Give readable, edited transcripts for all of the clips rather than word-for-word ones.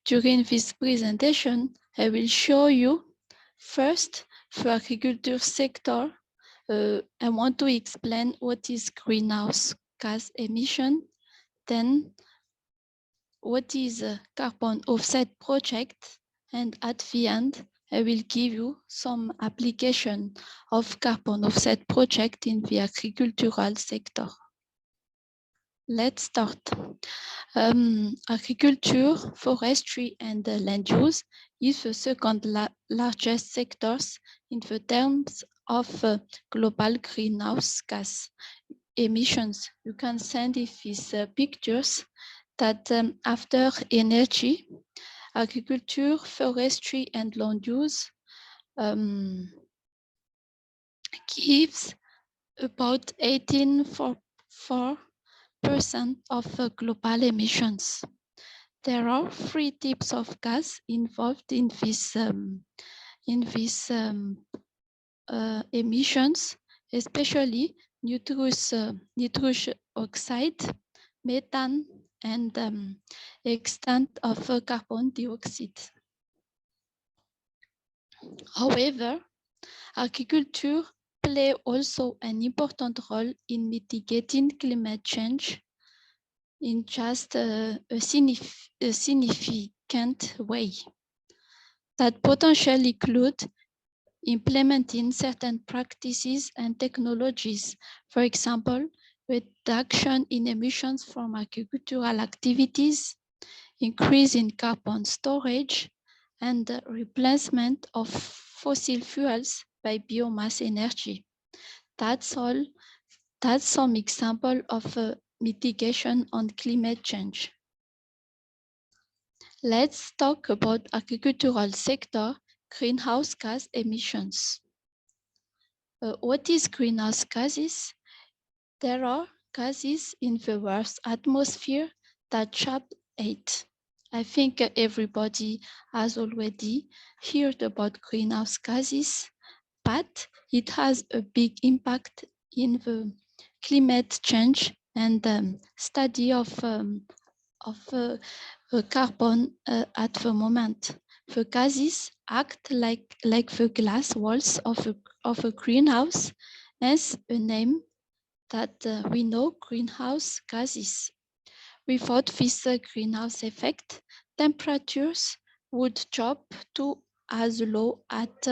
During this presentation, I will show you first for agriculture sector. I want to explain what is greenhouse gas emission, then what is a carbon offset project, and at the end, I will give you some application of carbon offset project in the agricultural sector. Let's start. Agriculture, forestry, and land use is the second largest sectors in the terms of global greenhouse gas emissions. You can send these pictures that after energy, agriculture, forestry, and land use gives about 18.4% of global emissions. There are three types of gas involved in these emissions, especially nitrous oxide, methane, and extent of carbon dioxide. However, agriculture play also an important role in mitigating climate change in just a significant way. That potentially include implementing certain practices and technologies, for example, reduction in emissions from agricultural activities, increase in carbon storage, and the replacement of fossil fuels by biomass energy. That's all. That's some example of mitigation on climate change. Let's talk about agricultural sector greenhouse gas emissions. What is greenhouse gases? There are gases in the Earth's atmosphere that trap heat. I think everybody has already heard about greenhouse gases, but it has a big impact in the climate change and study of carbon at the moment. The gases act like the glass walls of a greenhouse, as a name that we know, greenhouse gases. Without this greenhouse effect, temperatures would drop to as low at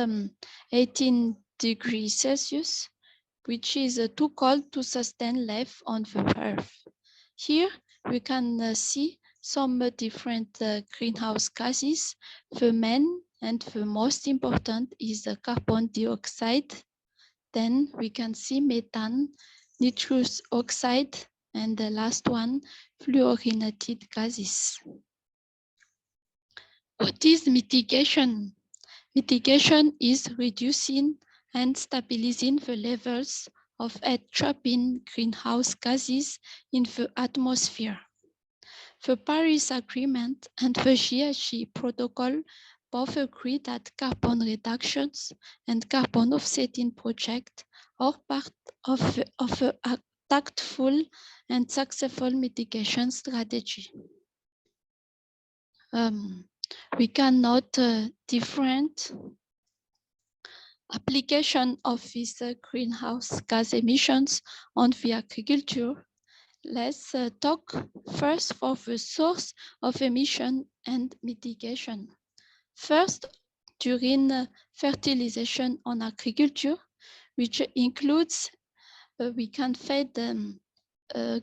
18 degrees Celsius, which is too cold to sustain life on the Earth. Here we can see some different greenhouse gases. The main and the most important is the carbon dioxide. Then we can see methane, nitrous oxide, and the last one, fluorinated gases. What is mitigation? Mitigation is reducing and stabilizing the levels of heat-trapping greenhouse gases in the atmosphere. The Paris Agreement and the GHG Protocol both agree that carbon reductions and carbon offsetting projects are part of a tactful and successful mitigation strategy. We can note different application of these greenhouse gas emissions on the agriculture. Let's talk first for the source of emission and mitigation. First, during fertilization on agriculture, which includes, we can find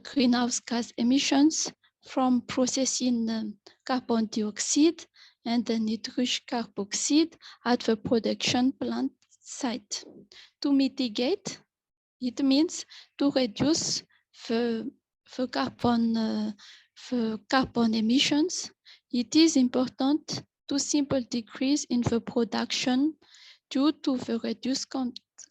greenhouse gas emissions from processing carbon dioxide and the nitrous carboxide at the production plant site. To mitigate, it means to reduce the carbon emissions. It is important to simple decrease in the production due to the reduced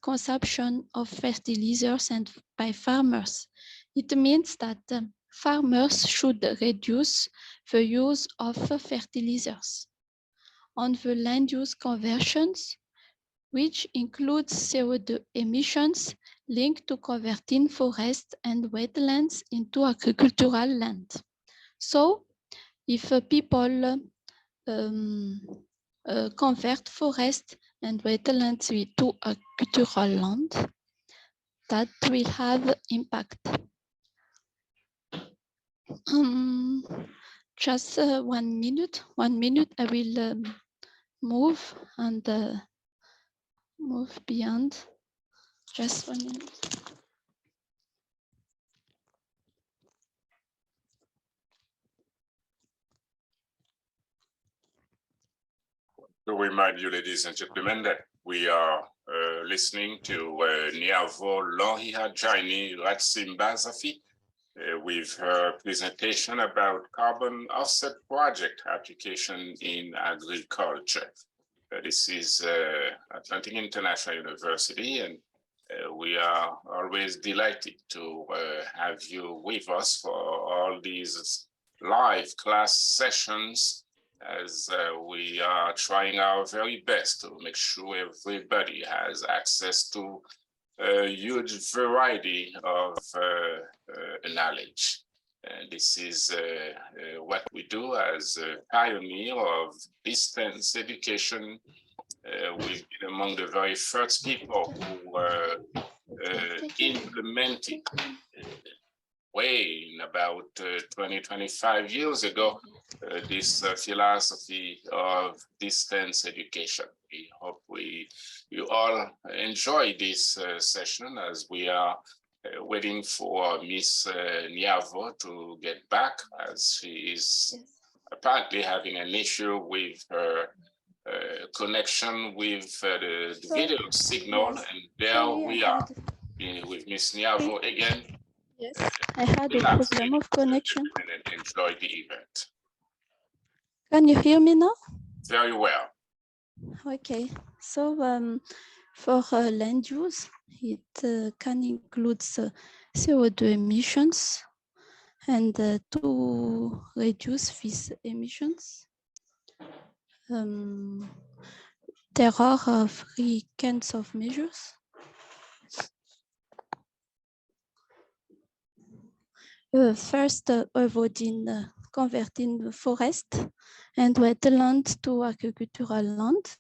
consumption of fertilizers and by farmers. It means that farmers should reduce the use of fertilizers. On the land use conversions, which includes CO2 emissions linked to converting forests and wetlands into agricultural land. So if people convert forest and wetlands to agricultural land, that will have impact. Just 1 minute, I will move and move beyond. Just 1 minute. To remind you, ladies and gentlemen, that we are listening to Niavo Jaini Ratsimbazafy with her presentation about carbon offset project application in agriculture. This is Atlantic International University, and we are always delighted to have you with us for all these live class sessions, as we are trying our very best to make sure everybody has access to a huge variety of knowledge. And this is what we do as a pioneer of distance education. We've been among the very first people who were implemented way in about 20, 25 years ago, this philosophy of distance education. We hope you all enjoy this session, as we are waiting for Miss Niavo to get back, as she is apparently having an issue with her connection with the video signal. Yes. And there we are with Miss Niavo again. Yes, I had a problem of connection. And enjoy the event. Can you hear me now? Very well. Okay, so for land use, it can include CO2 emissions, and to reduce these emissions, there are 3 kinds of measures. First, avoiding converting the forest and wetland to agricultural land.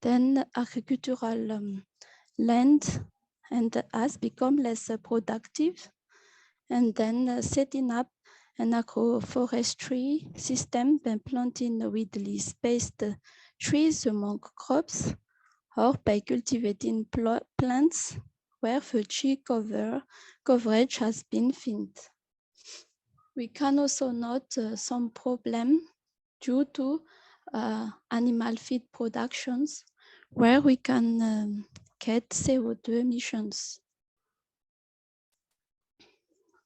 Then agricultural land and has become less productive, and then setting up an agroforestry system by planting widely spaced trees among crops, or by cultivating plants where the tree coverage has been thinned. We can also note some problem due to animal feed productions, where we can get CO2 emissions.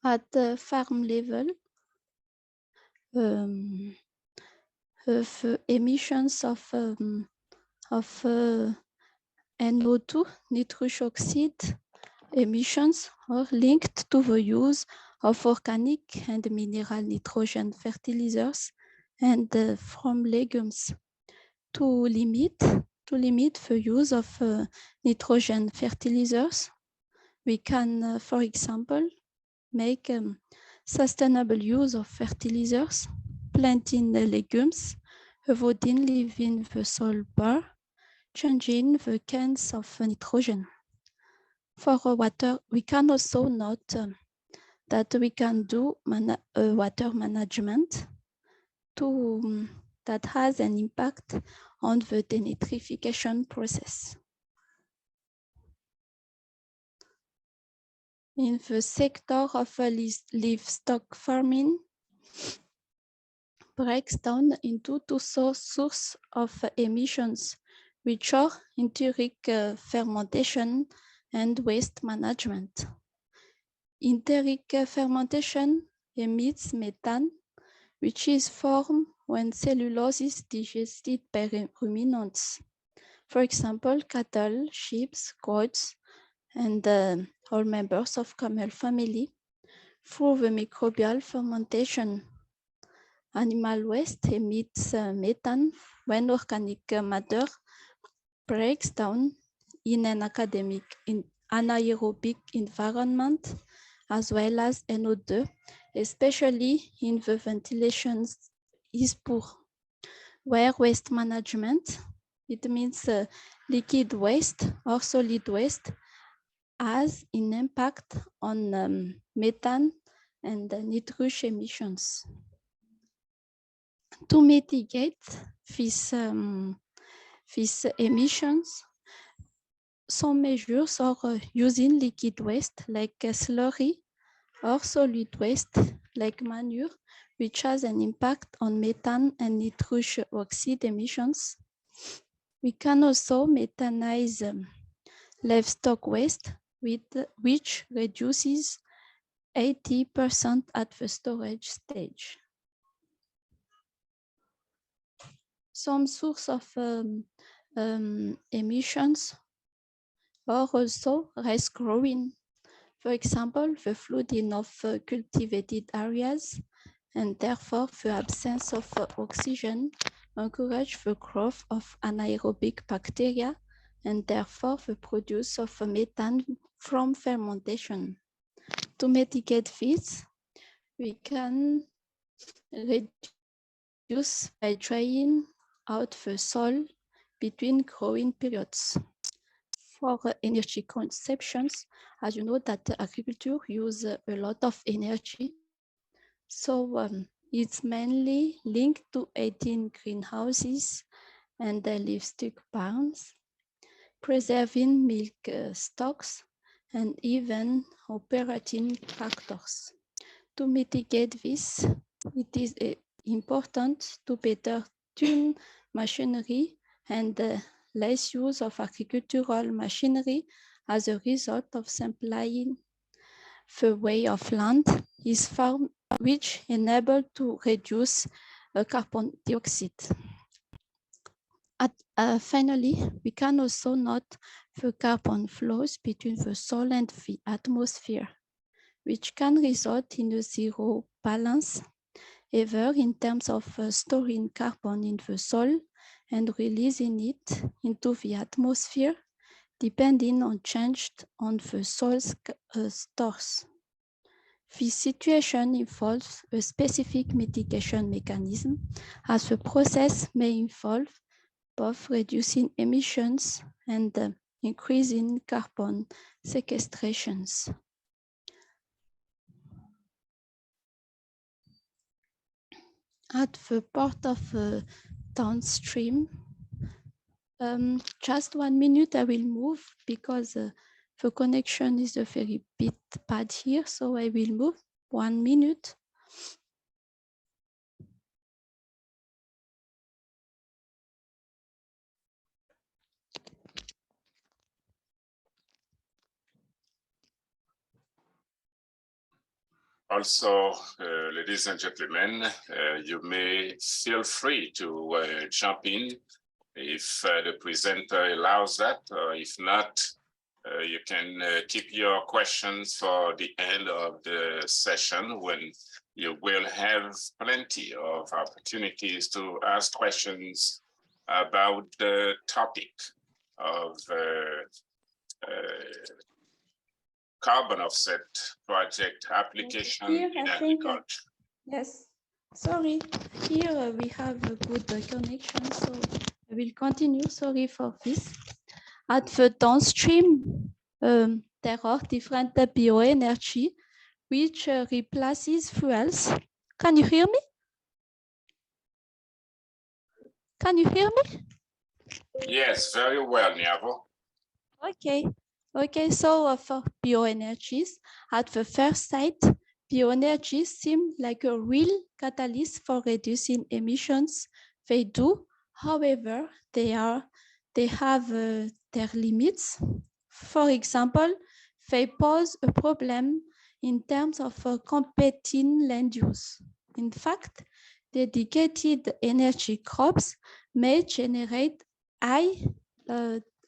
At the farm level, the emissions of NO2, nitrous oxide emissions, are linked to the use of organic and mineral nitrogen fertilizers and from legumes. To limit the use of nitrogen fertilizers, we can, for example, make sustainable use of fertilizers, planting the legumes, avoiding leaving the soil bare, changing the cans of nitrogen. For water, we can also note that we can do water management that has an impact on the denitrification process. In the sector of livestock farming, breaks down into 2 sources of emissions, which are enteric fermentation and waste management. Enteric fermentation emits methane, which is formed when cellulose is digested by ruminants. For example, cattle, sheep, goats, and all members of camel family, through the microbial fermentation. Animal waste emits methane when organic matter breaks down in an anaerobic environment, as well as NO2 especially in the ventilation is poor. Where waste management, it means liquid waste or solid waste, has an impact on methane and nitrous emissions. To mitigate these emissions, some measures are using liquid waste like slurry or solid waste like manure, which has an impact on methane and nitrous oxide emissions. We can also methanize livestock waste, which reduces 80% at the storage stage. Some source of emissions are also rice growing. For example, the flooding of cultivated areas and therefore the absence of oxygen encourage the growth of anaerobic bacteria and therefore the produce of methane from fermentation. To mitigate this, we can reduce by drying out the soil between growing periods. For energy consumptions, as you know that agriculture uses a lot of energy. So it's mainly linked to 18 greenhouses and livestock barns, preserving milk stocks, and even operating tractors. To mitigate this, it is important to better tune machinery and less use of agricultural machinery as a result of simplifying the way of land is farmed, which enable to reduce carbon dioxide. Finally, we can also note the carbon flows between the soil and the atmosphere, which can result in a zero balance, either in terms of storing carbon in the soil and releasing it into the atmosphere, depending on change on the soil's stores. This situation involves a specific mitigation mechanism, as the process may involve both reducing emissions and increasing carbon sequestrations. At the part of downstream, just 1 minute I will move because the connection is a very bit bad here, so I will move 1 minute. Also, ladies and gentlemen, you may feel free to jump in if the presenter allows that, or if not, you can keep your questions for the end of the session when you will have plenty of opportunities to ask questions about the topic of carbon offset project application in agriculture. Yes, sorry, here we have a good connection, so I will continue, sorry for this. At the downstream, there are different bioenergy which replaces fuels. Can you hear me? Can you hear me? Yes, very well, Niavo. Okay, so for bioenergies, at the first sight, bioenergies seem like a real catalyst for reducing emissions. They do, however, they have their limits. For example, they pose a problem in terms of competing land use. In fact, dedicated energy crops may generate high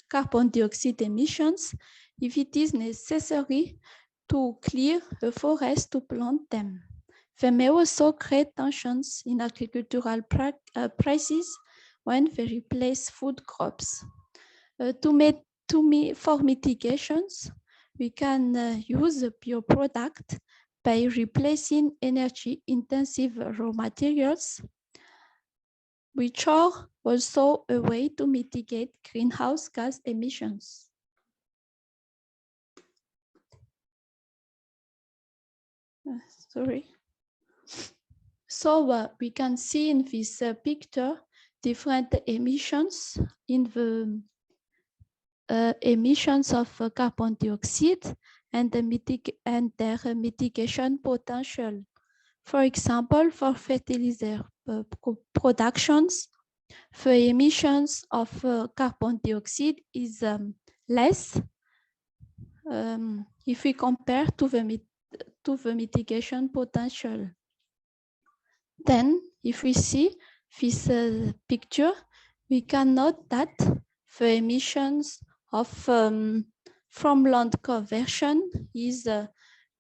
carbon dioxide emissions if it is necessary to clear a forest to plant them. They may also create tensions in agricultural prices when they replace food crops. For mitigations, we can use a bioproduct by replacing energy-intensive raw materials, which are also a way to mitigate greenhouse gas emissions. Sorry. So we can see in this picture different emissions in the emissions of carbon dioxide and their mitigation potential. For example, for fertilizer productions, the emissions of carbon dioxide is less if we compare to the mitigation potential. Then, if we see this picture, we can note that the emissions of from land conversion is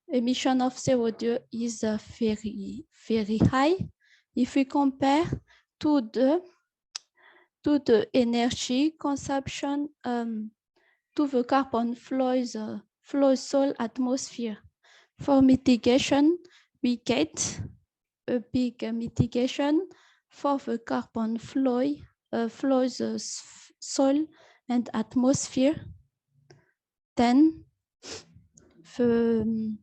emission of CO2 is very high if we compare to the energy consumption to the carbon flows soil atmosphere. For mitigation, we get a big mitigation for the carbon flows soil and atmosphere. Then the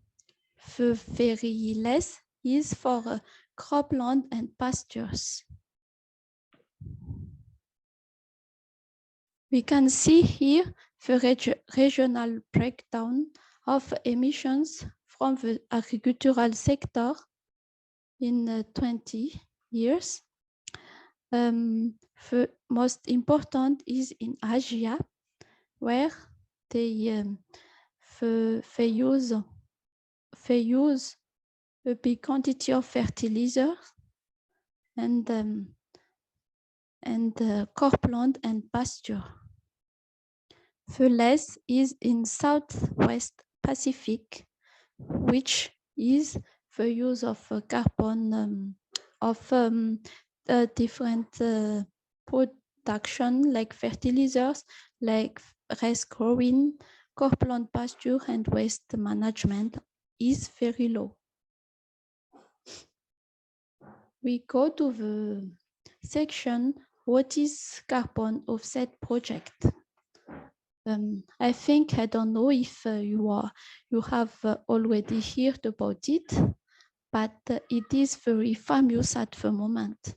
very less is for cropland and pastures. We can see here the regional breakdown of emissions from the agricultural sector in 20 years. The most important is in Asia, where they use a big quantity of fertilizers and cropland and pasture. The less is in Southwest Pacific, which is the use of carbon different production like fertilizers, like rice growing, cropland pasture, and waste management is very low. We go to the section, what is carbon offset project? I think, I don't know if you have already heard about it, but it is very famous at the moment.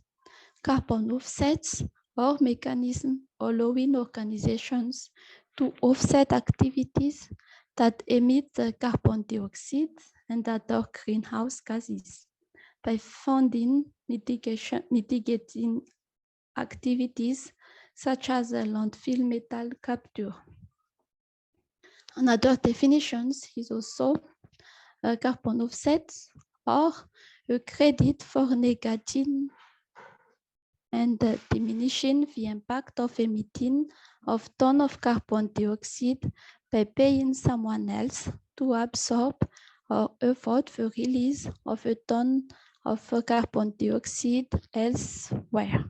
Carbon offsets are mechanisms allowing organizations to offset activities that emit carbon dioxide and other greenhouse gases by funding mitigating activities such as landfill metal capture. Another definitions is also carbon offsets or a credit for negating and diminishing the impact of emitting of ton of carbon dioxide by paying someone else to absorb or avoid the release of a ton of carbon dioxide elsewhere.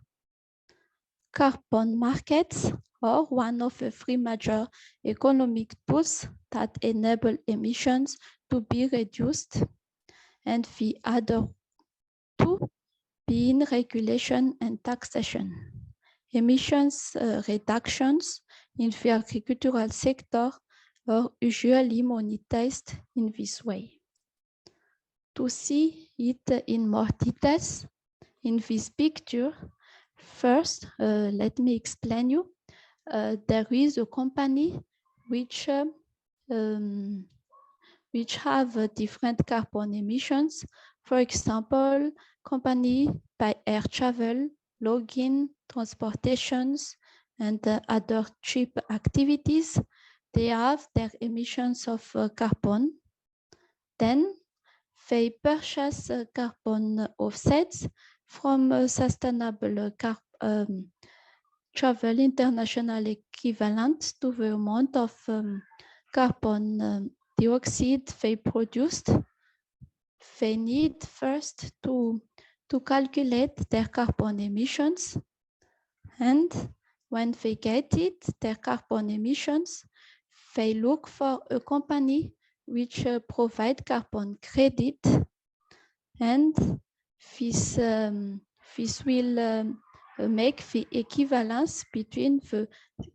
Carbon markets are one of the three major economic tools that enable emissions to be reduced, and the other two being regulation and taxation. Emissions reductions in the agricultural sector are usually monetized in this way. To see it in more details, in this picture, first, let me explain you. There is a company which have different carbon emissions. For example, company by air travel, logging, transportations, and other cheap activities. They have their emissions of carbon. Then they purchase carbon offsets from sustainable travel international equivalent to the amount of carbon dioxide they produced. They need first to calculate their carbon emissions, and when they get it, their carbon emissions, they look for a company which provide carbon credit, and this will make the equivalence between the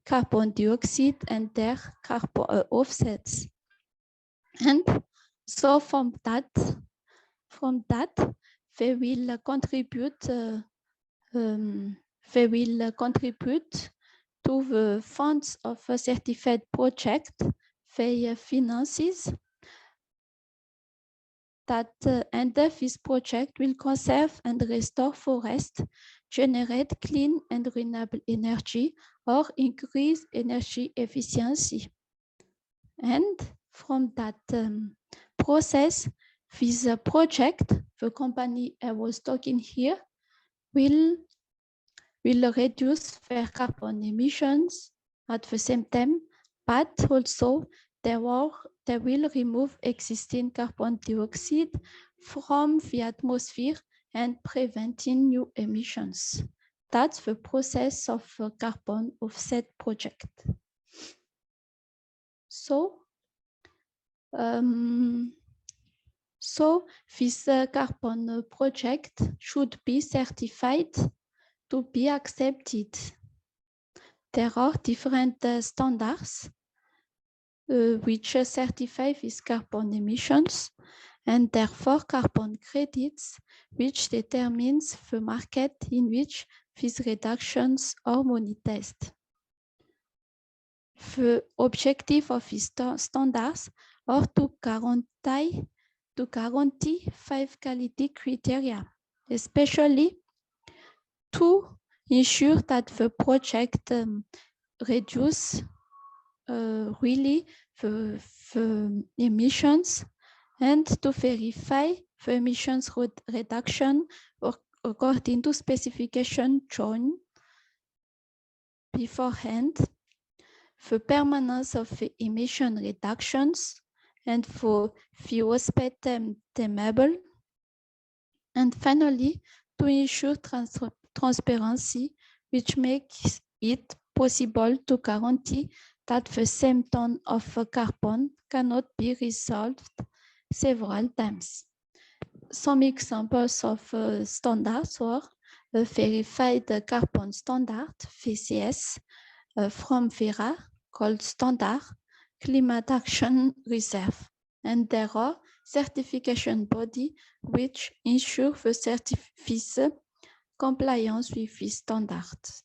carbon dioxide and their carbon offsets. And so from that, they will contribute to the funds of a certified project they finances that and this project will conserve and restore forests, generate clean and renewable energy, or increase energy efficiency. And from that process, this project, the company I was talking here, will reduce their carbon emissions at the same time, but also they will remove existing carbon dioxide from the atmosphere and preventing new emissions. That's the process of a carbon offset project. So this carbon project should be certified to be accepted. There are different standards which certify these carbon emissions, and therefore carbon credits, which determines the market in which these reductions are monetized. The objective of these standards are to guarantee 5 quality criteria, especially to ensure that the project reduce really the emissions, and to verify the emissions reduction according to specification shown beforehand, the permanence of the emission reductions, and for the aspect temable, and finally to ensure transparency, which makes it possible to guarantee that the same ton of carbon cannot be resolved several times. Some examples of standards are a verified carbon standard, VCS, from Vera, called Standard Climate Action Reserve. And there are certification bodies which ensure the compliance with these standards.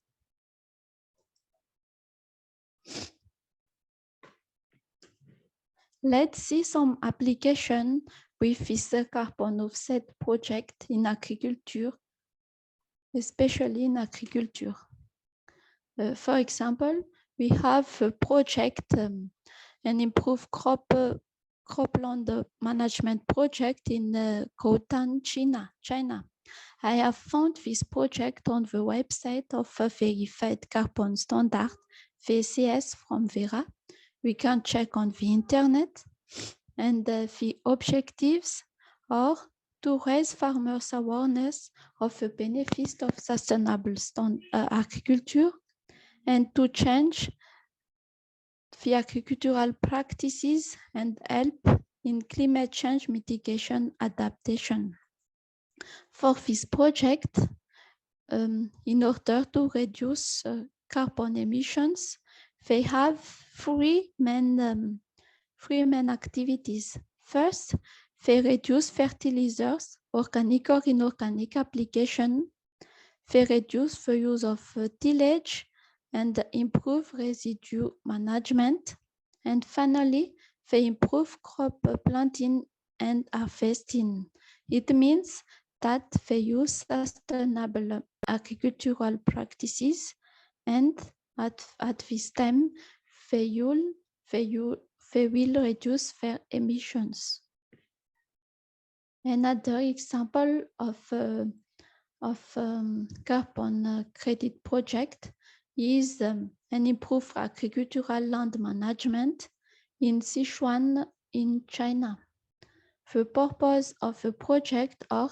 Let's see some application with this carbon offset project in agriculture, especially in agriculture. For example, we have a project, an improved cropland management project in Khotan, China. I have found this project on the website of a verified carbon standard, VCS from Vera. We can check on the internet, and the objectives are to raise farmers' awareness of the benefits of sustainable agriculture, and to change the agricultural practices and help in climate change mitigation adaptation. For this project, in order to reduce carbon emissions, they have three main activities. First, they reduce fertilizers, organic or inorganic application. They reduce the use of tillage and improve residue management. And finally, they improve crop planting and harvesting. It means that they use sustainable agricultural practices, and at this time, they will reduce their emissions. Another example of carbon credit project is an improved agricultural land management in Sichuan in China. The purpose of the project are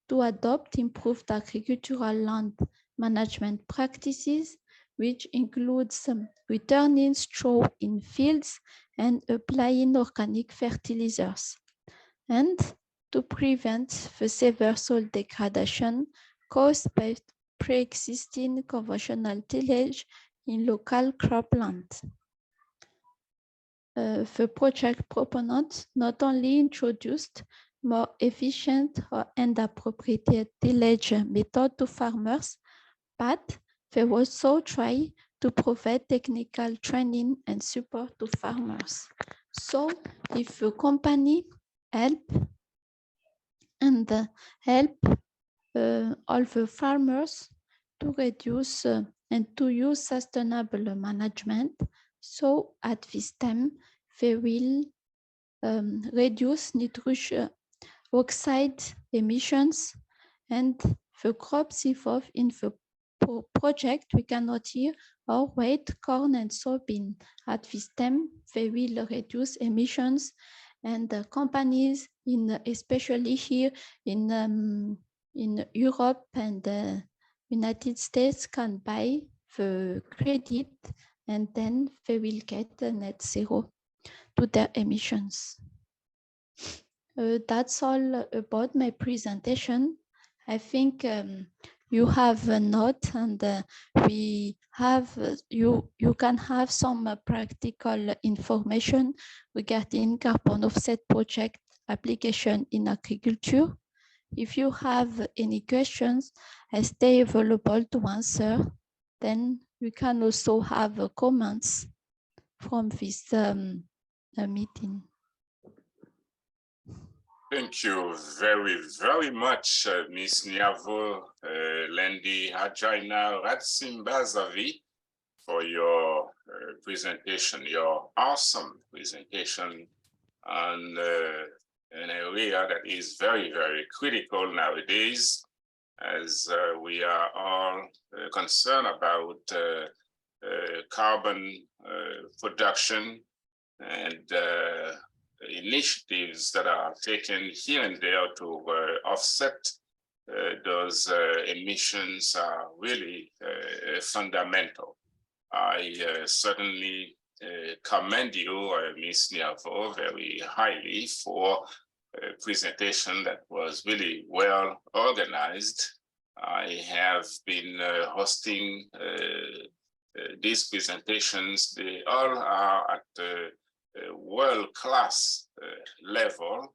to adopt improved agricultural land management practices which includes returning straw in fields and applying organic fertilizers, and to prevent the severe soil degradation caused by pre-existing conventional tillage in local cropland. The project proponents not only introduced more efficient and appropriate tillage method to farmers, but they also try to provide technical training and support to farmers. So if a company help all the farmers to reduce and to use sustainable management, so at this time they will reduce nitrous oxide emissions, and the crops involved in the project we cannot hear are wheat, corn, and soybean. At this time, they will reduce emissions, and the companies, especially here in Europe and the United States, can buy the credit, and then they will get a net zero to their emissions. That's all about my presentation. I think you have a note, and we have you can have some practical information regarding carbon offset project application in agriculture. If you have any questions, I stay available to answer. Then we can also have comments from this meeting. Thank you very, very much, Ms. Niavo, Lendi Hajaina Ratsimbazafy, for your presentation, your awesome presentation on an area that is very, very critical nowadays, as we are all concerned about carbon production and initiatives that are taken here and there to offset those emissions are really fundamental. I certainly commend you, Ms. Niavo, very highly for a presentation that was really well organized. I have been hosting these presentations. They all are at the world-class level,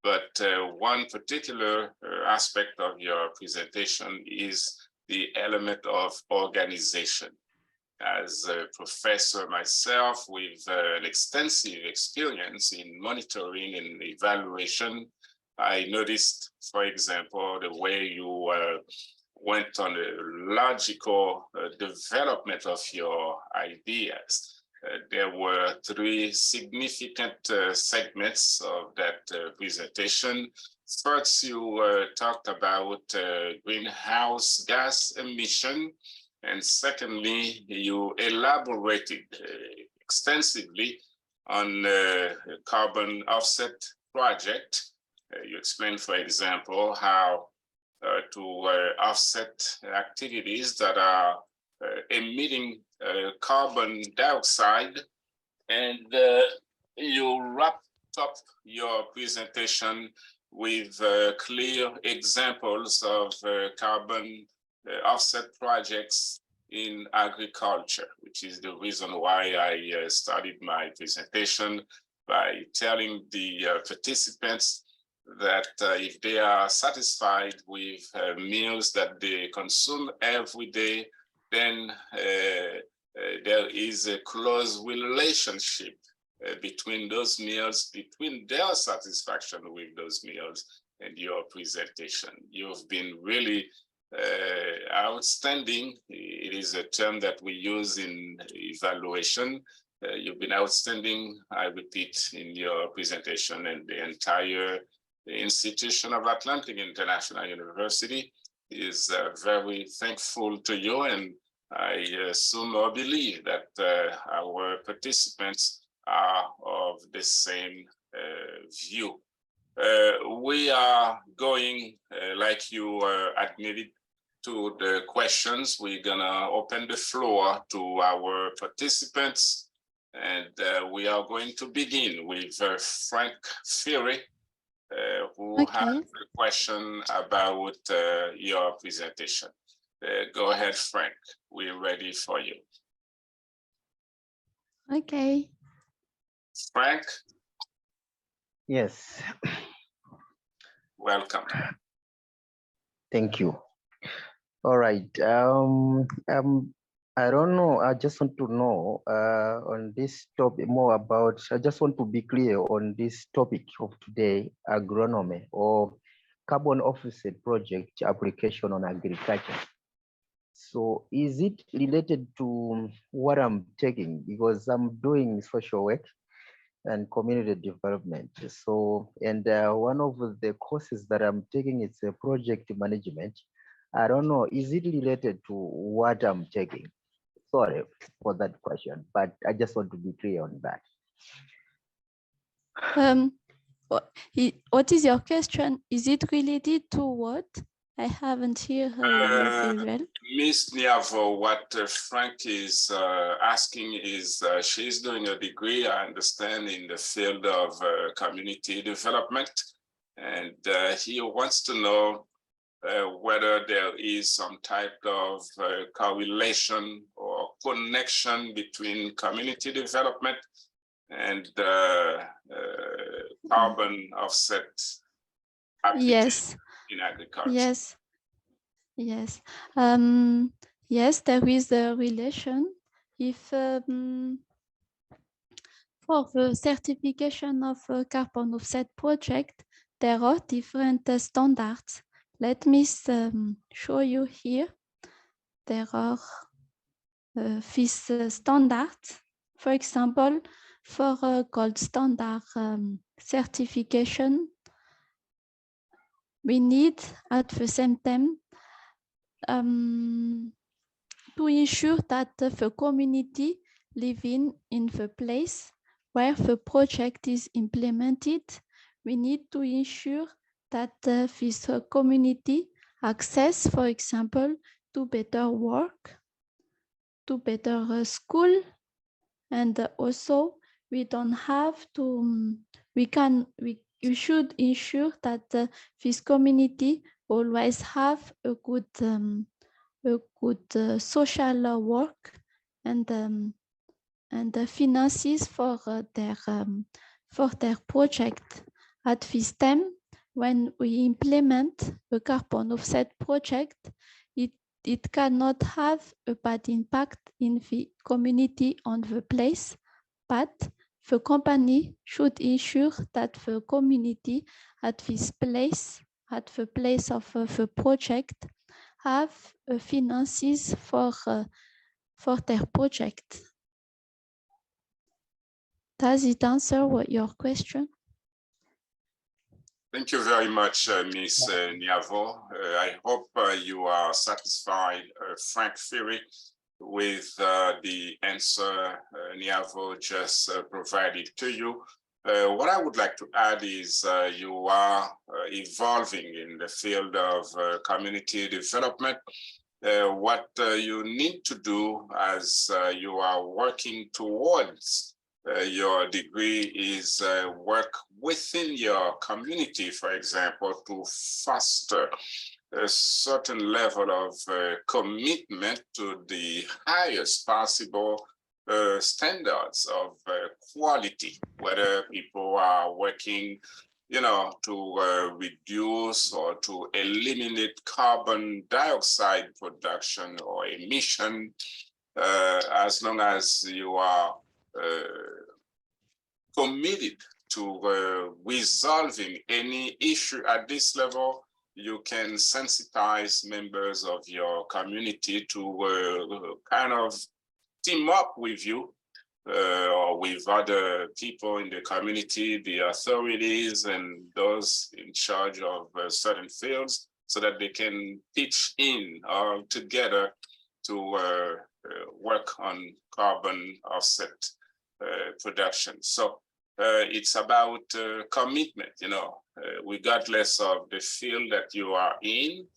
but one particular aspect of your presentation is the element of organization. As a professor myself with an extensive experience in monitoring and evaluation, I noticed, for example, the way you went on a logical development of your ideas. There were three significant segments of that presentation. First, you talked about greenhouse gas emission. And secondly, you elaborated extensively on the carbon offset project. You explained, for example, how to offset activities that are emitting carbon dioxide, and you wrapped up your presentation with clear examples of carbon offset projects in agriculture, which is the reason why I started my presentation by telling the participants that if they are satisfied with meals that they consume every day, then there is a close relationship between those meals, between their satisfaction with those meals and your presentation. You've been really outstanding. It is a term that we use in evaluation. You've been outstanding, I repeat, in your presentation, and the entire institution of Atlantic International University is very thankful to you, and I assume or believe that our participants are of the same view. We are going, like you admitted, to the questions. We're gonna open the floor to our participants, and we are going to begin with Frank Fury, who has a question about your presentation. Go ahead, Frank. We're ready for you. Okay. Frank? Yes. Welcome. Thank you. All right. I don't know. I just want to know on this topic more about. I just want to be clear on this topic of today: agronomy or carbon offset project application on agriculture. So, is it related to what I'm taking? Because I'm doing social work and community development. So, and one of the courses that I'm taking is a project management. I don't know, is it related to what I'm taking? Sorry for that question, but I just want to be clear on that. What is your question? Is it related to what? I haven't heard you very well. Ms. Niavo, what Frank is asking is she's doing a degree, I understand, in the field of community development. And he wants to know whether there is some type of correlation or connection between community development and carbon offset application in agriculture. Yes. Yes. Yes, there is a relation. If for the certification of a carbon offset project, there are different standards. Let me show you here. There are these standards. For example, for a gold standard certification, we need at the same time to ensure that the community living in the place where the project is implemented, we need to ensure that this community access, for example, to better work, to better school, and also we don't have to, you should ensure that this community always have a good social work and the finances for their project. At this time, when we implement a carbon offset project, it cannot have a bad impact in the community on the place, but the company should ensure that the community at this place, at the place of the project, have finances for their project. Does it answer your question? Thank you very much, Ms. Niavo. I hope you are satisfied, Frank Fury, with the answer Niavo just provided to you. What I would like to add is you are evolving in the field of community development. What you need to do as you are working towards your degree is work within your community, for example, to foster a certain level of commitment to the highest possible standards of quality, whether people are working, you know, to reduce or to eliminate carbon dioxide production or emission, as long as you are committed to resolving any issue at this level, you can sensitize members of your community to kind of team up with you or with other people in the community, the authorities and those in charge of certain fields, so that they can pitch in together to work on carbon offset production. So it's about commitment, you know, regardless of the field that you are in.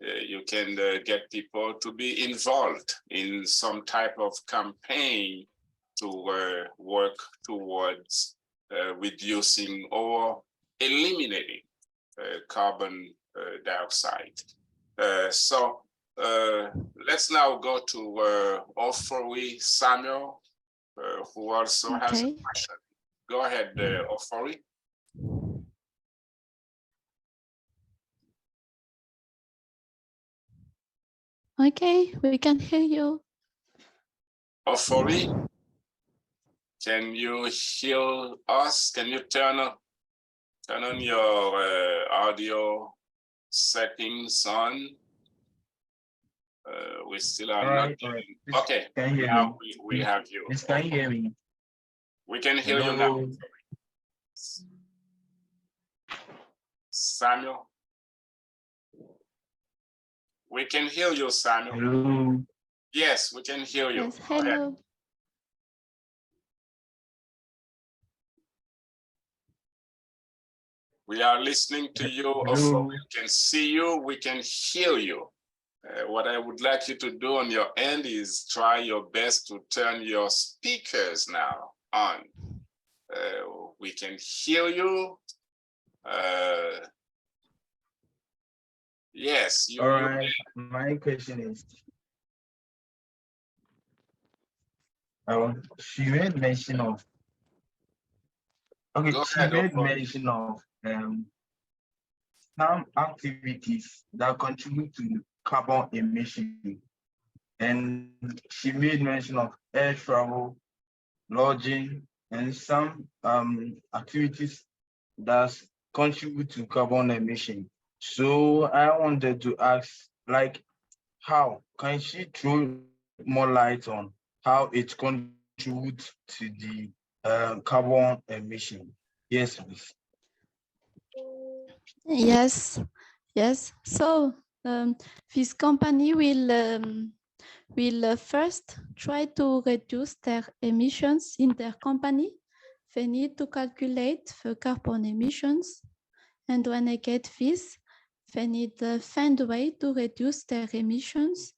you can get people to be involved in some type of campaign to work towards reducing or eliminating carbon dioxide. So let's now go to Ofori Samuel, who also has a question. Go ahead, Ofori. Okay, we can hear you. Ofori, can you hear us? Can you turn on your audio settings on? We still are not. Okay, can you hear now me? we have you. Can you hear me? We can hear you now. Samuel. We can hear you, Samuel. Hello. Yes, we can hear you. Yes, hello. We are listening to you. Also, we can see you, we can hear you. What I would like you to do on your end is try your best to turn your speakers now on. We can hear you. Yes. All right. My question is, she made mention of. Okay, she made mention of some activities that contribute to carbon emission, and she made mention of air travel, lodging, and some activities that contribute to carbon emission. So I wanted to ask, like, how can she throw more light on how it contributes to the carbon emission? Yes, please. Yes, yes. So this company will first try to reduce their emissions in their company. They need to calculate the carbon emissions, and when they get this, they need to find a way to reduce their emissions,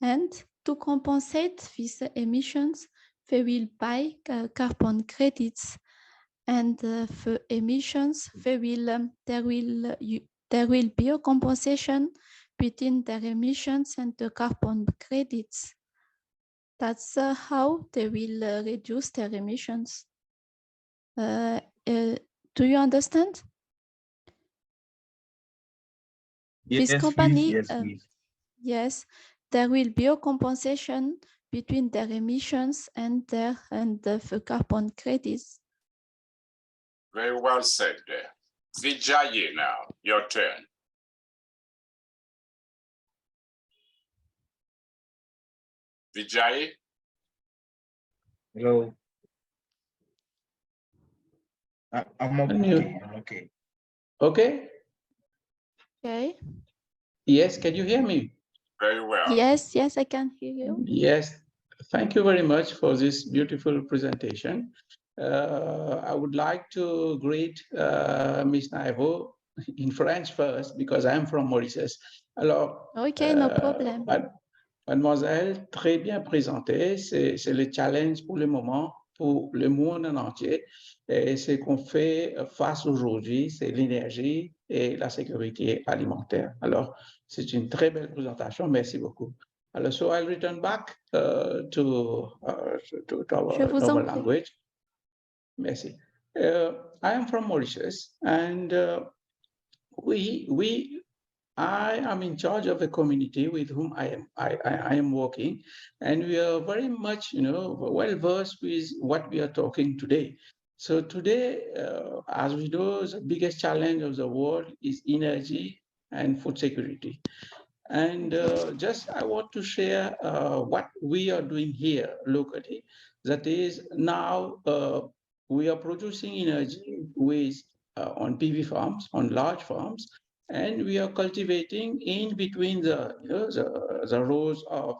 and to compensate these emissions, they will buy carbon credits. And for emissions, there will be a compensation between their emissions and the carbon credits. That's how they will reduce their emissions. Do you understand? Yes, This company, please. Yes, please. Yes, there will be a compensation between their emissions and the carbon credits. Very well said there. Vijaye now, your turn. Vijaye? Hello. I'm okay. I'm okay. Okay. Okay. Yes, can you hear me? Very well. Yes, I can hear you. Yes, thank you very much for this beautiful presentation. I would like to greet Ms. Niavo in French first, because I'm from Mauritius. Alors, okay, no problem. Mademoiselle, très bien présenté. C'est le challenge pour le moment, pour le monde en entier. Et ce qu'on fait face aujourd'hui, c'est l'énergie et la sécurité alimentaire. Alors, c'est une très belle présentation. Merci beaucoup. Alors, so I'll return back to our normal language. Merci. I am from Mauritius, and I am in charge of a community with whom I am working, and we are very much, well versed with what we are talking today. So today, as we know, the biggest challenge of the world is energy and food security. And just I want to share what we are doing here locally. That is, now we are producing energy with on PV farms, on large farms, and we are cultivating in between the rows of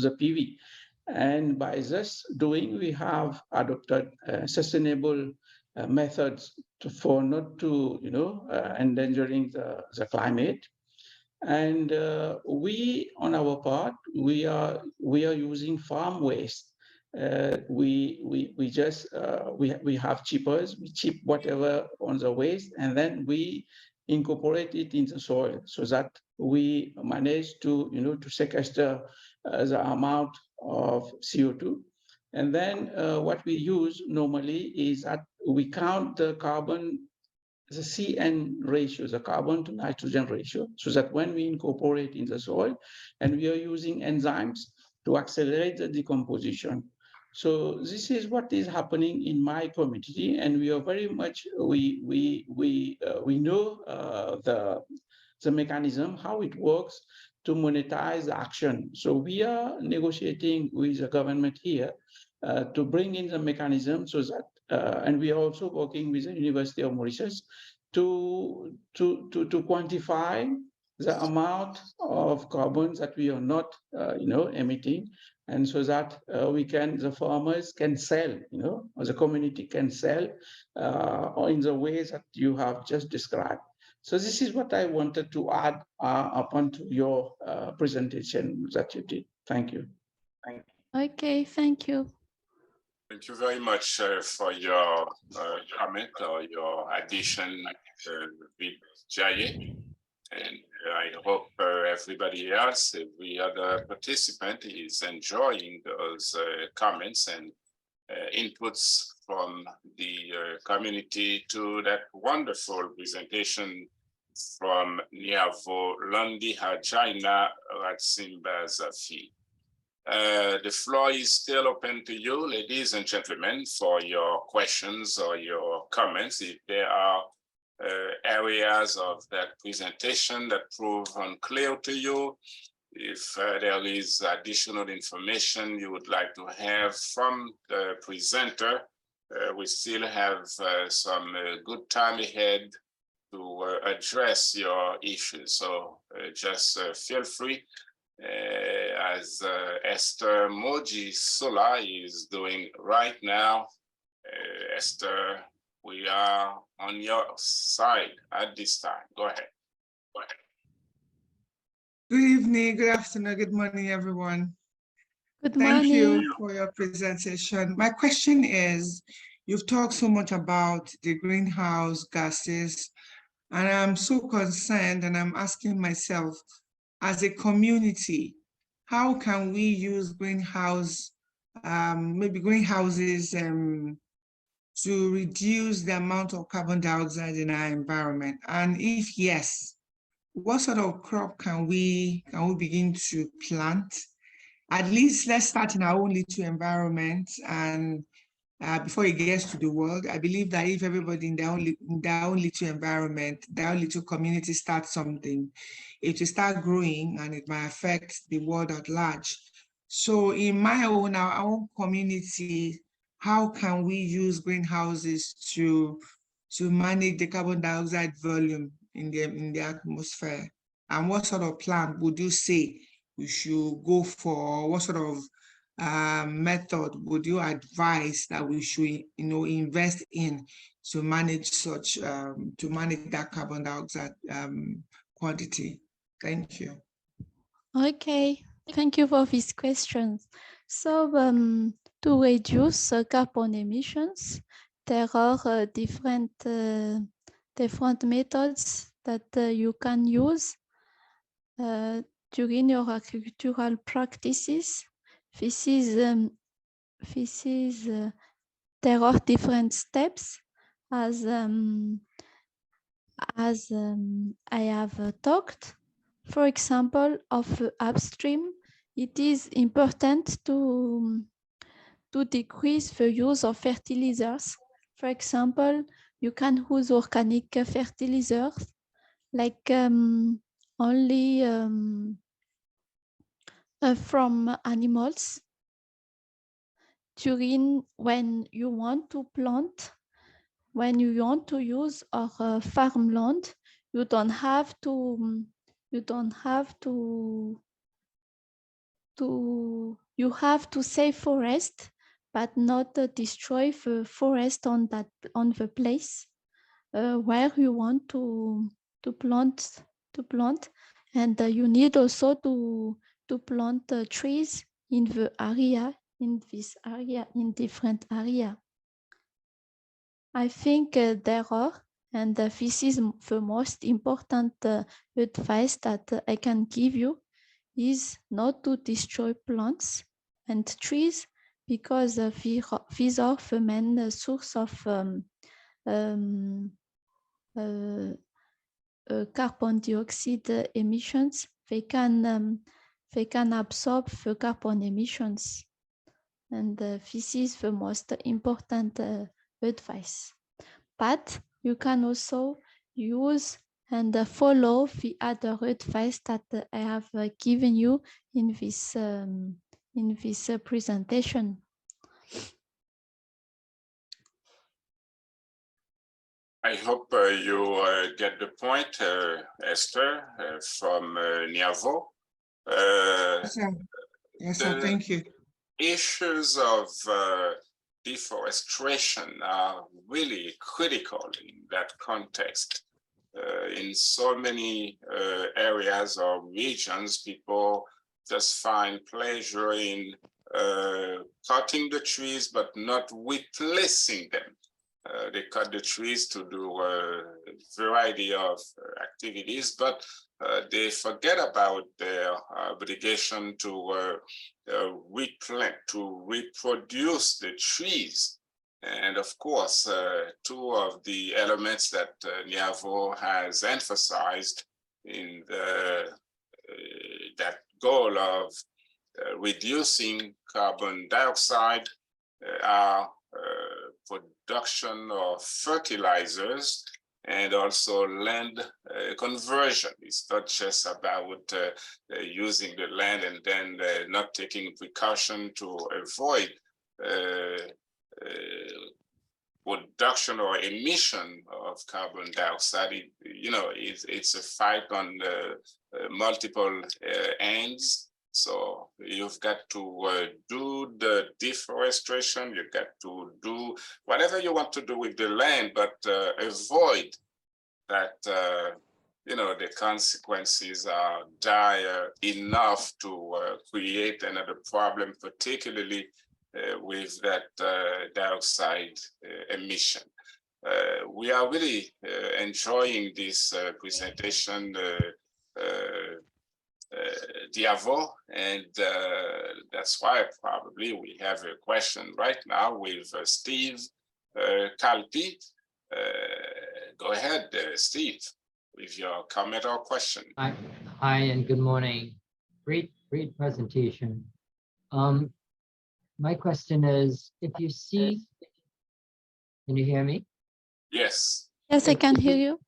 the PV. And by this doing, we have adopted sustainable methods for not to endangering the climate. And we, on our part, we are using farm waste. We just we have chippers, we chip whatever on the waste, and then we incorporate it in the soil so that we manage to to sequester the amount of CO2. And then what we use normally is that we count the carbon, the CN ratio, the carbon to nitrogen ratio, so that when we incorporate in the soil, and we are using enzymes to accelerate the decomposition. So this is what is happening in my community, and we are very much we know the mechanism, how it works to monetize action. So we are negotiating with the government here to bring in the mechanism so that, and we are also working with the University of Mauritius to quantify the amount of carbon that we are not, emitting, and so that the farmers can sell, or the community can sell or in the ways that you have just described. So this is what I wanted to add upon to your presentation that you did. Thank you. Okay, thank you. Thank you very much for your comment or your addition, Vijay. And I hope everybody else, every other participant is enjoying those comments and inputs from the community to that wonderful presentation from Niavo Lundi Hajina Ratsimbazafy. The floor is still open to you, ladies and gentlemen, for your questions or your comments. If there are areas of that presentation that prove unclear to you, if there is additional information you would like to have from the presenter, we still have some good time ahead to address your issues. So just feel free. As Esther Moji Sola is doing right now. Esther, we are on your side at this time. Go ahead. Good evening, good afternoon, good morning, everyone. Good morning. Thank you for your presentation. My question is, you've talked so much about the greenhouse gases, and I'm so concerned, and I'm asking myself, as a community, how can we use greenhouses to reduce the amount of carbon dioxide in our environment? And if yes, what sort of crop can we begin to plant? At least let's start in our own little environment, and before it gets to the world. I believe that if everybody in their own little environment, their own little community starts something, it will start growing and it might affect the world at large. So in our own community, how can we use greenhouses to manage the carbon dioxide volume in the atmosphere? And what sort of plan would you say we should go for? What sort of method would you advise that we should invest in to manage that carbon dioxide quantity? Thank you. Okay, thank you for these questions. So to reduce carbon emissions, there are different methods that you can use during your agricultural practices. There are different steps as I have talked. For example, of upstream, it is important to decrease the use of fertilizers. For example, you can use organic fertilizers like only from animals. During when you want to plant, when you want to use our farmland, you don't have to you have to save forest, but not destroy the forest on the place where you want to plant. And you need also to plant trees in the area, in this area, in different area. I think there are, and this is the most important advice that I can give you, is not to destroy plants and trees, because these are the main source of carbon dioxide emissions. They can absorb the carbon emissions, and this is the most important advice. But you can also use and follow the other advice that I have given you in this presentation. I hope you get the point, Esther, from Niavo. Yes, sir, thank you. Issues of deforestation are really critical in that context. In so many areas or regions, people just find pleasure in cutting the trees, but not replacing them. They cut the trees to do a variety of activities, but they forget about their obligation to replant, to reproduce the trees. And of course, two of the elements that Niavo has emphasized in that goal of reducing carbon dioxide are production of fertilizers and also land conversion. It's not just about using the land and then not taking precaution to avoid production or emission of carbon dioxide. It's a fight on multiple ends. So you've got to do the deforestation, you've got to do whatever you want to do with the land, but avoid that, the consequences are dire enough to create another problem, particularly with that dioxide emission. We are really enjoying this presentation, Niavo, and that's why probably we have a question right now with Steve Calpi. Go ahead, Steve, with your comment or question. Hi, and good morning. Great presentation. My question is, if you see, can you hear me? Yes. Yes, I can hear you.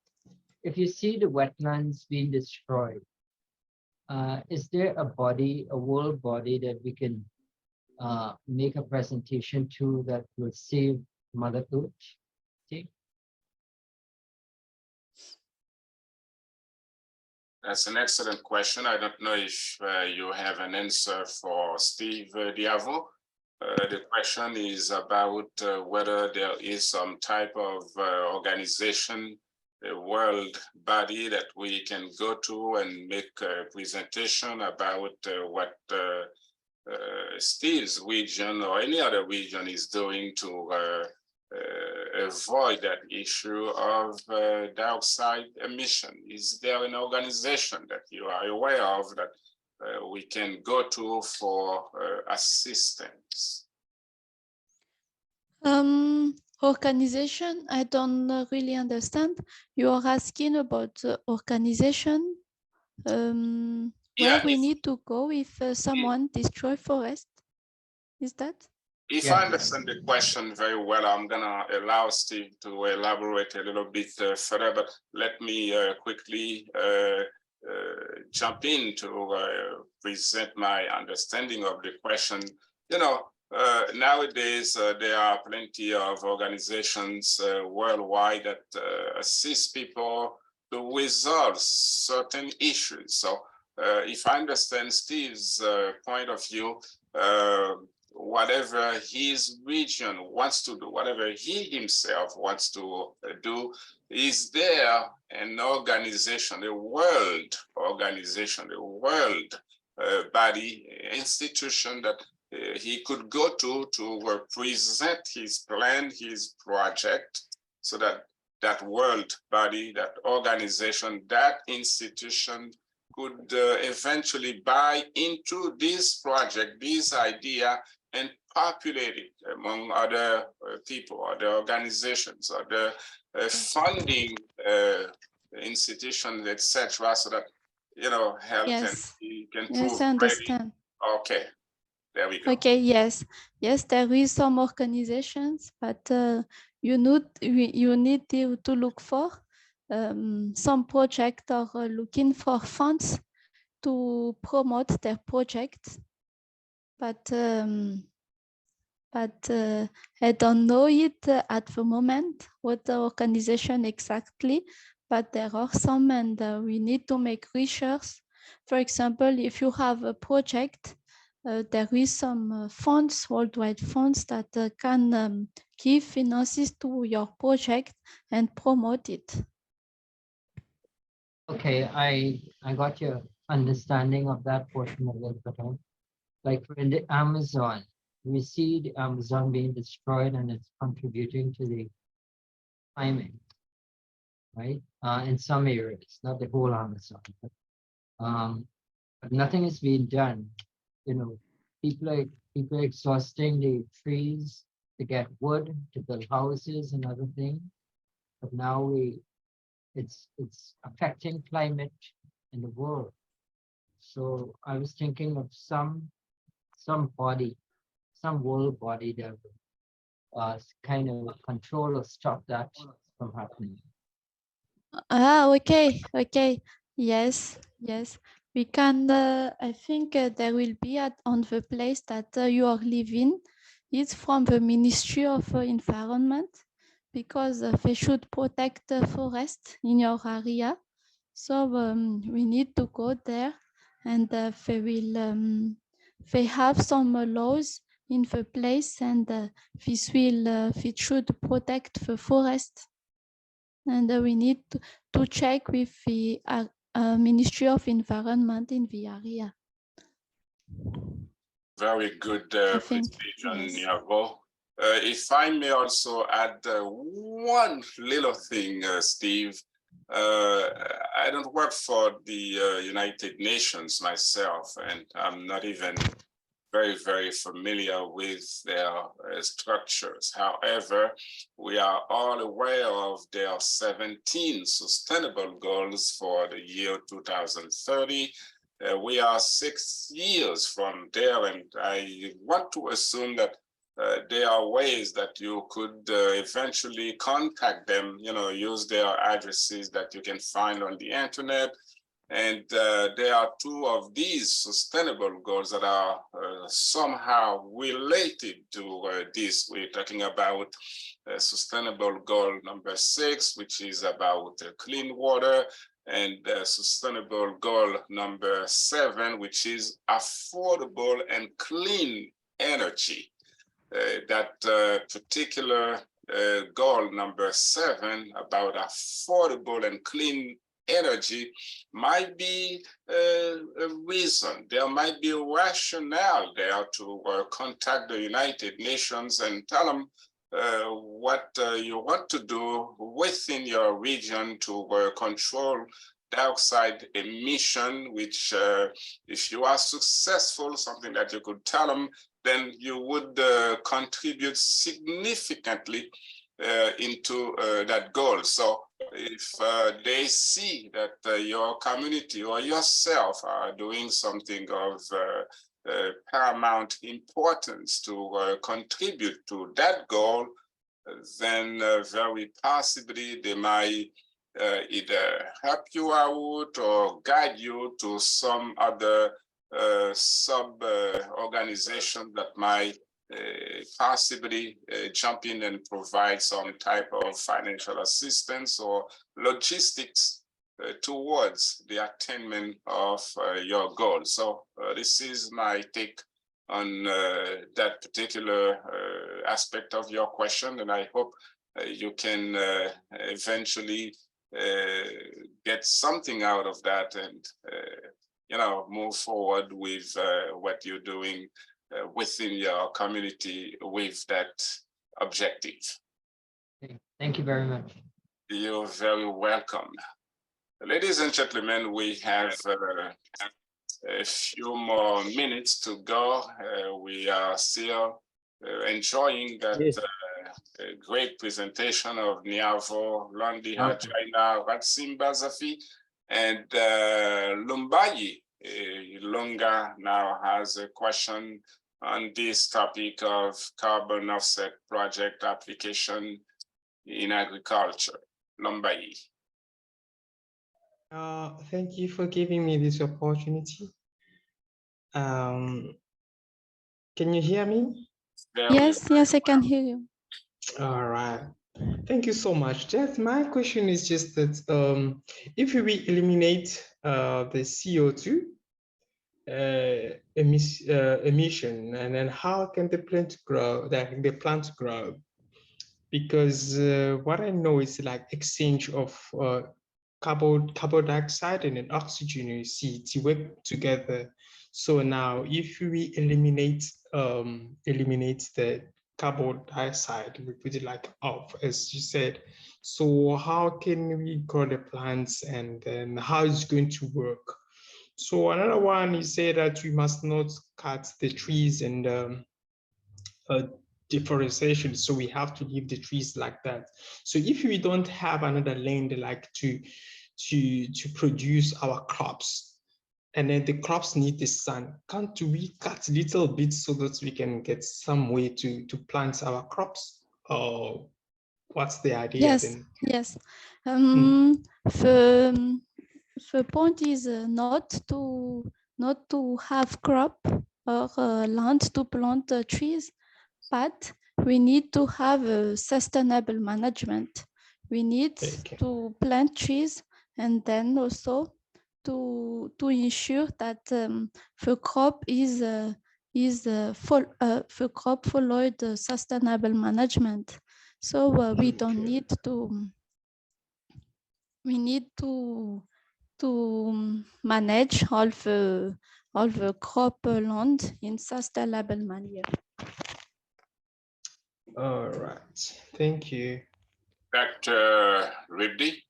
If you see the wetlands being destroyed, is there a world body that we can make a presentation to that will save Mother Earth? See? That's an excellent question. I don't know if you have an answer for Steve Niavo. The question is about whether there is some type of organization, a world body that we can go to and make a presentation about what Steve's region or any other region is doing to avoid that issue of dioxide emission. Is there an organization that you are aware of that we can go to for assistance? Organization, I don't really understand. You are asking about the organization where we need to go if someone destroy forest. Is that? If I understand the question very well, I'm gonna allow Steve to elaborate a little bit further, but let me quickly jump in to present my understanding of the question. Nowadays, there are plenty of organizations worldwide that assist people to resolve certain issues. So if I understand Steve's point of view, whatever his region wants to do, whatever he himself wants to do, is there an organization, a world organization, a world body, institution that he could go to present his plan, his project, so that that world body, that organization, that institution could eventually buy into this project, this idea, and populate it among other people, other organizations, other funding institutions, etc., so that, you know, health Yes. can Yes, prove I ready. understand. Okay, there we go. Okay, yes. Yes, there is some organizations, but you need to look for some project or looking for funds to promote their project. But I don't know it at the moment, what the organization exactly, but there are some, and we need to make research. For example, if you have a project, there is some funds, worldwide funds that can give finances to your project and promote it. Okay, I got your understanding of that portion a little bit. Like in the Amazon, we see the Amazon being destroyed and it's contributing to the climate, right? In some areas, not the whole Amazon, but nothing is being done. You know, people are exhausting the trees to get wood to build houses and other things. But now it's affecting climate in the world. So I was thinking of some body, some world body that would kind of control or stop that from happening. Okay. Yes. We can, I think there will be on the place that you are living. It's from the Ministry of Environment, because they should protect the forest in your area. So we need to go there, and they have some laws in the place, and this should protect the forest. And we need to check with the Ministry of Environment in the area. Very good precision, yes. Niavo. If I may also add one little thing, Steve. I don't work for the United Nations myself, and I'm not even very familiar with their structures. However, we are all aware of their 17 sustainable goals for the year 2030. We are 6 years from there, and I want to assume that there are ways that you could eventually contact them, you know, use their addresses that you can find on the internet. And there are 2 of these sustainable goals that are somehow related to this. We're talking about sustainable goal number 6, which is about clean water, and sustainable goal number 7, which is affordable and clean energy. That particular goal number 7 about affordable and clean energy might be a reason. There might be a rationale there to contact the United Nations and tell them what you want to do within your region to control dioxide emission, which if you are successful, something that you could tell them, then you would contribute significantly into that goal. So if they see that your community or yourself are doing something of paramount importance to contribute to that goal, then very possibly they might either help you out or guide you to some other sub organization that might possibly jump in and provide some type of financial assistance or logistics towards the attainment of your goal. So this is my take on that particular aspect of your question, and I hope you can eventually get something out of that and, move forward with what you're doing within your community with that objective. Okay. Thank you very much. You're very welcome. Ladies and gentlemen, we have a few more minutes to go. We are still enjoying that great presentation of Niavo, China, Ratsimbazafy, and Lumbayi. Lunga now has a question on this topic of carbon offset project application in agriculture. Lumbayi. Thank you for giving me this opportunity. Can you hear me? Yes, yes, I can hear you. All right. Thank you so much. Just my question is just that if we eliminate the CO2 emission, and then how can the plant grow? The plant grow? Because what I know is like exchange of carbon dioxide and then oxygen, you see, to work together. So now if we eliminate the carbon dioxide, we put it like off, as you said. So how can we grow the plants, and then how is it going to work? So another one, you say that we must not cut the trees and deforestation, so we have to leave the trees like that. So if we don't have another land like to produce our crops, and then the crops need the sun, can't we cut a little bit so that we can get some way to plant our crops? Or what's the idea? Yes, then? yes. The point is not to have crop or land to plant trees, but we need to have a sustainable management. We need to plant trees, and then also to ensure that the crop the crop followed the sustainable management. So we don't need to. We need to manage all the crop land in sustainable manner. All right, thank you. Dr. Ribdi.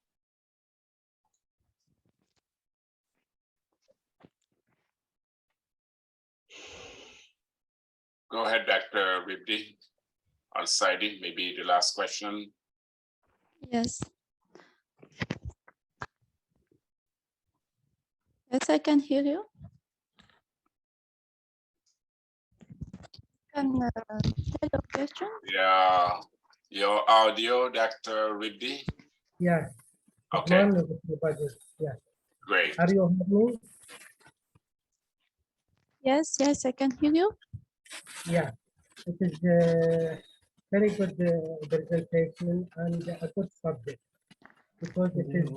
Go ahead, Dr. Ribdi. Al-Saidi, maybe the last question. Yes. Yes, I can hear you. Can tell your question? Yeah, your audio, Dr. Ribdi. Yes. Okay. Yes. Great. Are you hearing me? Yes, yes, I can hear you. Yeah. It is very good presentation and a good subject, because it is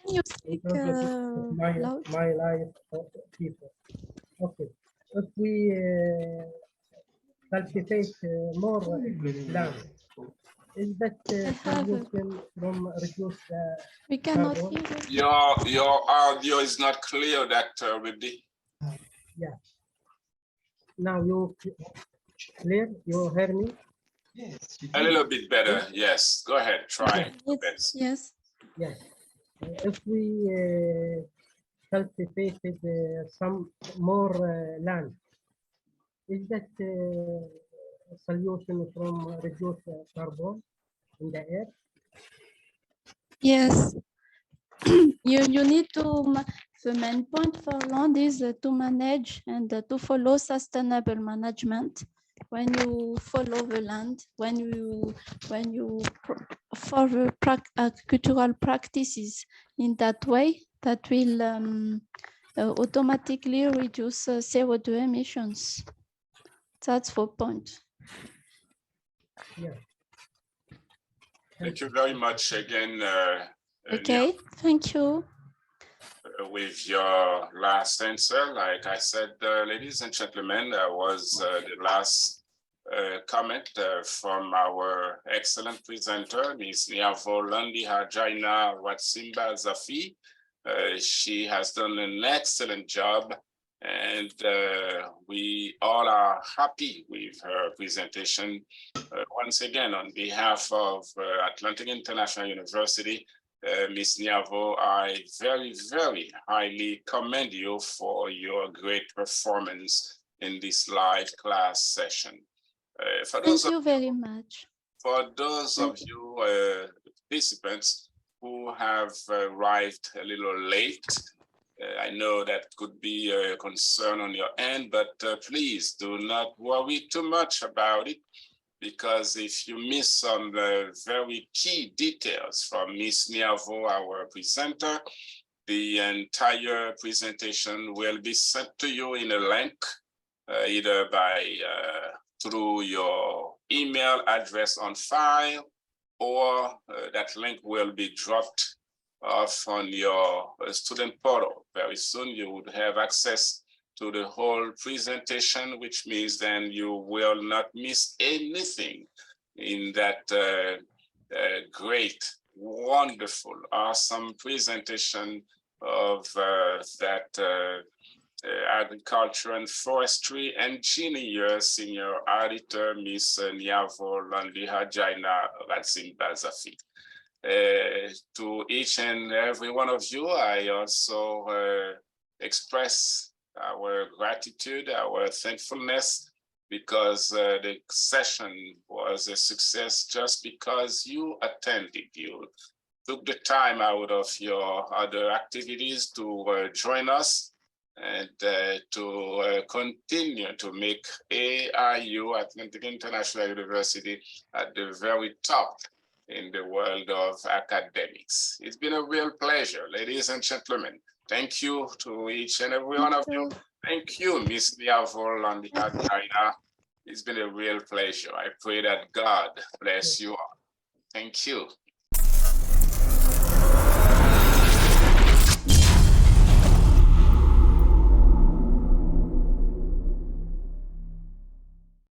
Can you speak loud? my life of people. Okay. If we cultivate more land, is that solution from reduce we cannot carbon? hear you. Your audio is not clear, Dr. Ribdi. Yeah. Now you clear? You hear me? Yes. A little bit better. Yes. Go ahead. Try. Yes. Yes. Yes. If we cultivated some more land, is that a solution from reduce carbon in the air? Yes. you need to. The main point for land is to manage and to follow sustainable management. When you follow the land, when you follow agricultural practices in that way, that will automatically reduce CO2 emissions. That's the point. Yeah. Thank you very much again. Okay, thank you. With your last answer, like I said, ladies and gentlemen, that was the last comment from our excellent presenter, Ms. Niavo Ratsimbazafy. She has done an excellent job, and we all are happy with her presentation. Once again, on behalf of Atlantic International University, Ms. Niavo, I very, very highly commend you for your great performance in this live class session. Thank you very much. For those of you participants who have arrived a little late, I know that could be a concern on your end, but please do not worry too much about it, because if you miss some very key details from Ms. Niavo, our presenter, the entire presentation will be sent to you in a link, either by through your email address on file, or that link will be dropped off on your student portal. Very soon you would have access to the whole presentation, which means then you will not miss anything in that great, wonderful, awesome presentation of that Agriculture and Forestry Engineer Senior Auditor, Ms. Niavo Ratsimbazafy. To each and every one of you, I also express our gratitude, our thankfulness, because the session was a success just because you attended. You took the time out of your other activities to join us and to continue to make AIU, Atlantic International University, at the very top in the world of academics. It's been a real pleasure, ladies and gentlemen. Thank you to each and every one of you. Thank you, Ms. Niavo. It's been a real pleasure. I pray that God bless you all. Thank you.